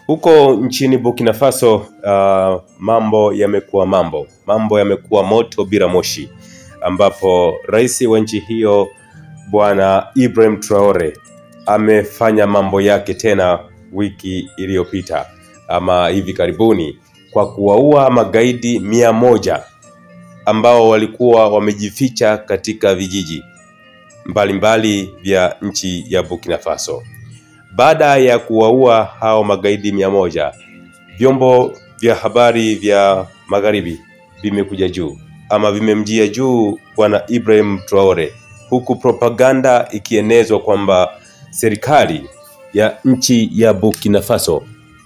Huko nchini Burkina Faso mambo yamekuwa moto bila moshi, ambapo rais wa nchi hiyo Bwana Ibrahim Traore amefanya mambo yake tena wiki iliyopita ama hivi karibuni kwa kuwaua magaidi 100 ambao walikuwa wamejificha katika vijiji mbalimbali vya nchi ya Burkina Faso. Baada ya kuwaua hao magaidi 100, vyombo vya habari vya magharibi vimekuja juu ama vimemjia juu Bwana Ibrahim Traore, huku propaganda ikienezwa kwamba serikali ya nchi ya Burkina Faso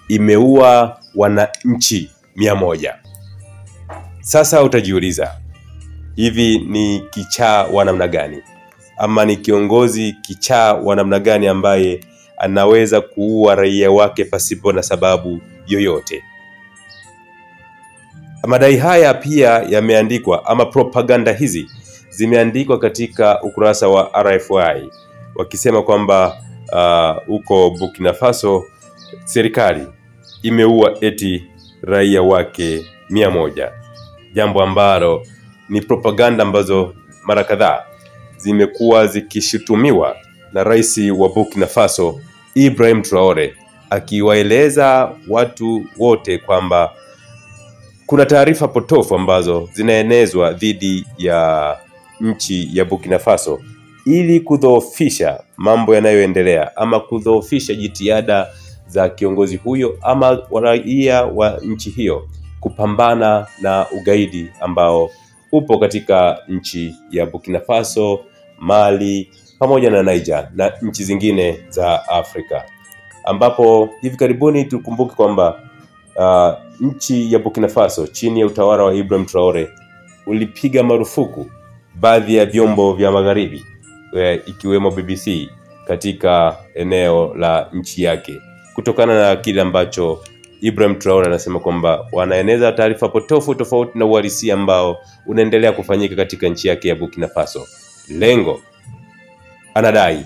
imeua wananchi 100. Sasa utajiuliza, hivi ni kichaa wa namna gani? Ama ni kiongozi kichaa wa namna gani ambaye anaweza kuua raia wake pasipo na sababu yoyote? Madai haya pia yameandikwa ama propaganda hizi zimeandikwa katika ukurasa wa RFI wakisema kwamba huko Burkina Faso serikali imeua eti raia wake 100, jambo ambalo ni propaganda ambazo mara kadhaa zimekuwa zikishutumiwa na rais wa Burkina Faso Ibrahim Traore, akiwaeleza watu wote kwamba kuna taarifa potofu ambazo zinaenezwa dhidi ya nchi ya Burkina Faso ili kudhoofisha mambo yanayoendelea ama kudhoofisha jitihada za kiongozi huyo ama raia wa nchi hiyo kupambana na ugaidi ambao upo katika nchi ya Burkina Faso, Mali pamoja na Niger na nchi zingine za Afrika, ambapo hivi karibuni tukumbuke kwamba nchi ya Burkina Faso chini ya utawala wa Ibrahim Traore ulipiga marufuku baadhi ya vyombo vya magharibi ikiwemo BBC katika eneo la nchi yake kutokana na kile ambacho Ibrahim Traore anasema kwamba wanaeneza taarifa potofu tofauti na uhalisia ambao unaendelea kufanyika katika nchi yake ya Burkina Faso. Lengo anadai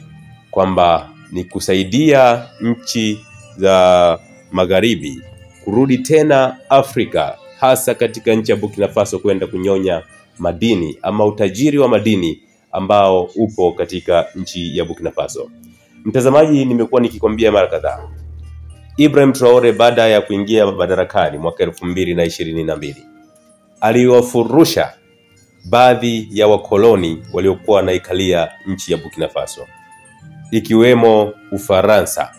kwamba ni kusaidia nchi za magharibi kurudi tena Afrika, hasa katika nchi ya Burkina Faso kwenda kunyonya madini ama utajiri wa madini ambao upo katika nchi ya Burkina Faso. Mtazamaji, nimekuwa nikikwambia mara kadhaa, Ibrahim Traore baada ya kuingia madarakani mwaka 2022 aliwafurusha baadhi ya wakoloni waliokuwa wanaikalia nchi ya Burkina Faso ikiwemo Ufaransa.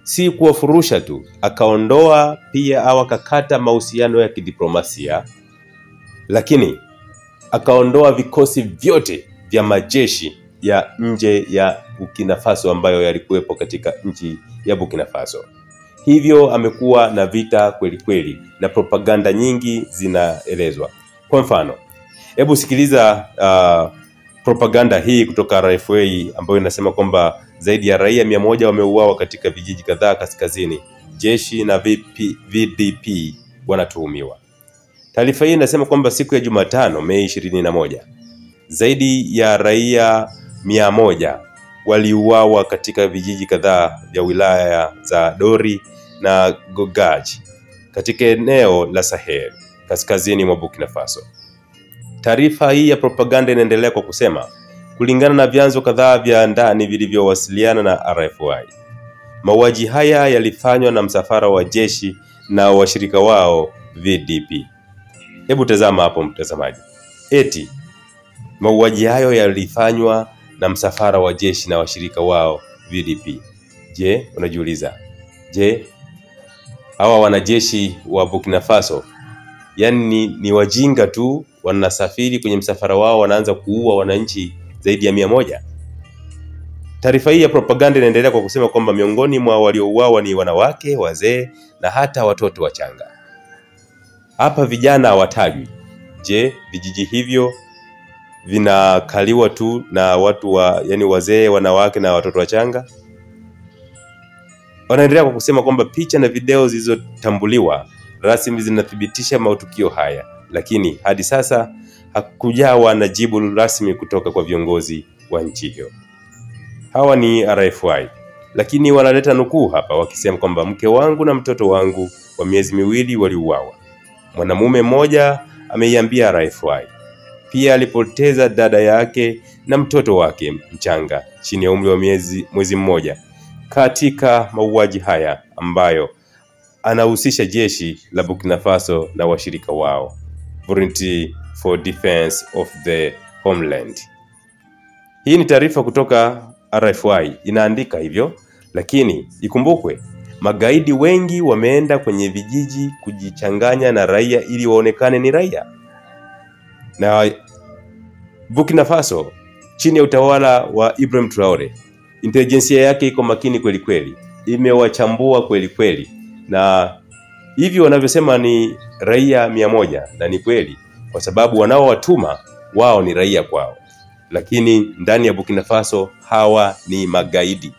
Si kuwafurusha tu, akaondoa pia au akakata mahusiano ya kidiplomasia, lakini akaondoa vikosi vyote vya majeshi ya nje ya Burkina Faso ambayo yalikuwepo katika nchi ya Burkina Faso. Hivyo amekuwa na vita kweli kweli na propaganda nyingi zinaelezwa. Kwa mfano, hebu sikiliza propaganda hii kutoka RFI ambayo inasema kwamba zaidi ya raia 100 wameuawa katika vijiji kadhaa kaskazini. Jeshi na VDP wanatuhumiwa. Taarifa hii inasema kwamba siku ya Jumatano Mei 21 zaidi ya raia 100 waliuawa katika vijiji kadhaa vya wilaya za Dori na Gogaj katika eneo la Sahel kaskazini mwa Burkina Faso. Taarifa hii ya propaganda inaendelea kwa kusema, kulingana na vyanzo kadhaa vya ndani vilivyowasiliana na RFI, mauaji haya yalifanywa na msafara wa jeshi na washirika wao VDP. Hebu tazama hapo mtazamaji. Eti mauaji hayo yalifanywa na msafara wa jeshi na washirika wao VDP. Je, unajiuliza, je, hawa wanajeshi wa Burkina Faso yani ni wajinga tu wanasafiri kwenye msafara wao wanaanza kuua wananchi zaidi ya 100? Taarifa hii ya propaganda inaendelea kwa kusema kwamba miongoni mwa waliouawa ni wanawake, wazee na hata watoto wachanga. Hapa vijana hawatajwi. Je, vijiji hivyo vinakaliwa tu na watu yani wazee, wanawake na watoto wachanga? Wanaendelea kwa kusema kwamba picha na video zilizotambuliwa rasmi zinathibitisha matukio haya, lakini hadi sasa hakujawa na jibu rasmi kutoka kwa viongozi wa nchi hiyo. Hawa ni RFI. lakini wanaleta nukuu hapa wakisema kwamba mke wangu na mtoto wangu wa miezi miwili waliuawa. Mwanamume mmoja ameiambia RFI pia alipoteza dada yake na mtoto wake mchanga chini ya umri wa mwezi mmoja katika mauaji haya ambayo anahusisha jeshi la Burkina Faso na washirika wao, Volunteer for Defense of the Homeland. Hii ni taarifa kutoka RFI inaandika hivyo, lakini ikumbukwe magaidi wengi wameenda kwenye vijiji kujichanganya na raia ili waonekane ni raia. Na Burkina Faso chini ya utawala wa Ibrahim Traore, intelijensia yake iko makini kweli kweli, imewachambua kweli kweli, na hivi wanavyosema ni raia 100, na ni kweli kwa sababu wanaowatuma wao ni raia kwao, lakini ndani ya Burkina Faso hawa ni magaidi.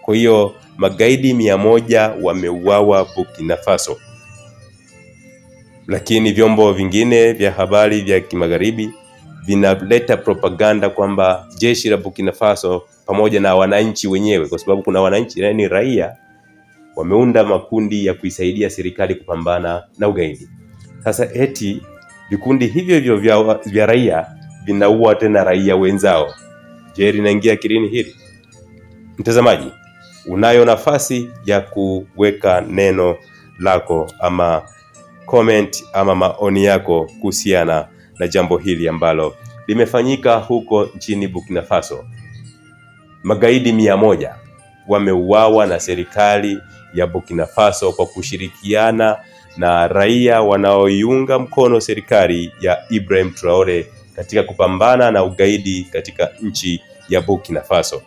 Kwa hiyo magaidi 100 wameuawa Burkina Faso, lakini vyombo vingine vya habari vya kimagharibi vinaleta propaganda kwamba jeshi la Burkina Faso pamoja na wananchi wenyewe, kwa sababu kuna wananchi yani raia wameunda makundi ya kuisaidia serikali kupambana na ugaidi. Sasa eti vikundi hivyo hivyo vya raia vinaua tena raia wenzao. Je, linaingia akilini hili? Mtazamaji, unayo nafasi ya kuweka neno lako ama comment ama maoni yako kuhusiana na jambo hili ambalo limefanyika huko nchini Burkina Faso. Magaidi 100 wameuawa na serikali ya Burkina Faso kwa kushirikiana na raia wanaoiunga mkono serikali ya Ibrahim Traore katika kupambana na ugaidi katika nchi ya Burkina Faso.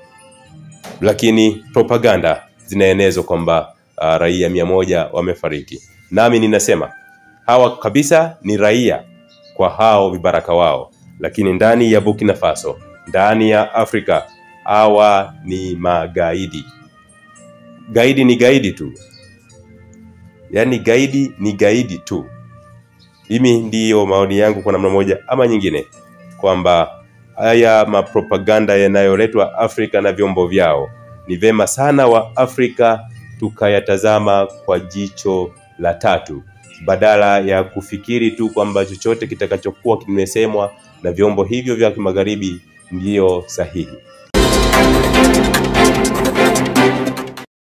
Lakini propaganda zinaenezwa kwamba raia 100 wamefariki. Nami ninasema hawa kabisa ni raia kwa hao vibaraka wao, lakini ndani ya Burkina Faso, ndani ya Afrika, hawa ni magaidi. Gaidi ni gaidi tu. Yani gaidi ni gaidi tu. Mimi ndiyo maoni yangu kwa namna moja ama nyingine, kwamba haya mapropaganda yanayoletwa Afrika na vyombo vyao, ni vema sana wa Afrika tukayatazama kwa jicho la tatu, badala ya kufikiri tu kwamba chochote kitakachokuwa kimesemwa na vyombo hivyo vya kimagharibi ndiyo sahihi.